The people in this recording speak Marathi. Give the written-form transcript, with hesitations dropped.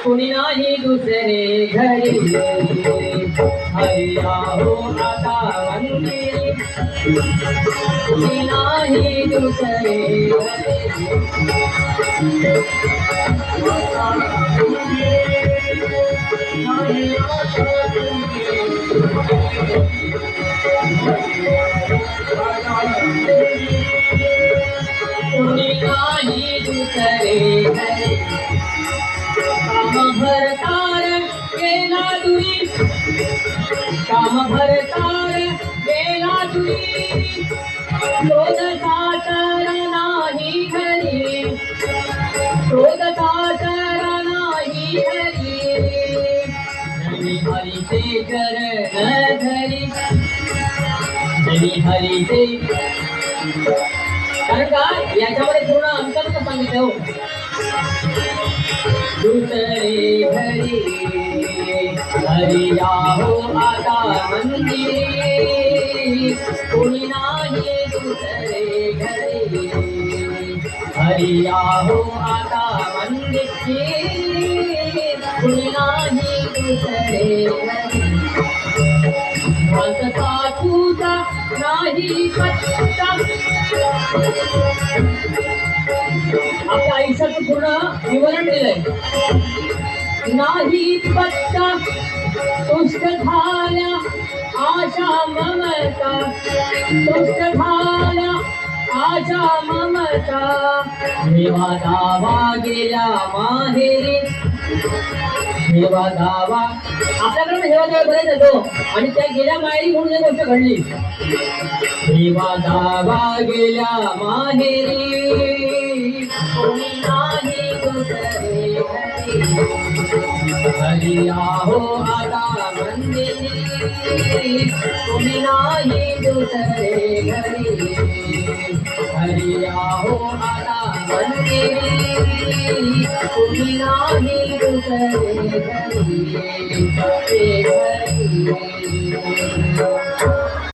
कुणी नाही दुसरे घरी हरी आहो आता मंदिरी कुणी नाही दुसरे कुणी नाही दुसरे घरी काम भरतार गेला दुरी काम भरतार गेला दुरी क्रोध साचर नाही घरी क्रोध साचर नाही घरी धनी हरीचे चरण धरी धनी हरीचे कारण का याच्यामध्ये पूर्ण अंतर्गत सांगितलं हो दुसरे घरी हरी आहो आता मंदिरी कोणी नाही दुसरे घरी हरी आहो आता मंदिरी कोणी नाही दुसरे घरी माणसा तुझा नाही पत्ता आपल्या आयुष्याचं पूर्ण विवरण दिलंय नाही पत्ता तुष्ट झाल्या आशा ममता तुष्ट झाल्या आशा ममता देवा दावा गेला माहेरी देवा दावा आपल्याकडे हेवा देवा बरेच येतो आणि त्या गेल्या माहेरी म्हणून एक गोष्ट घडली देवा दावा गेल्या माहेरी कोणी नाही दुसरे हरी आहो आता मंदिरी कोणी नाही दुसरे घरी हरी आहो आता मंदिरी कोणी नाही दुसरे घरी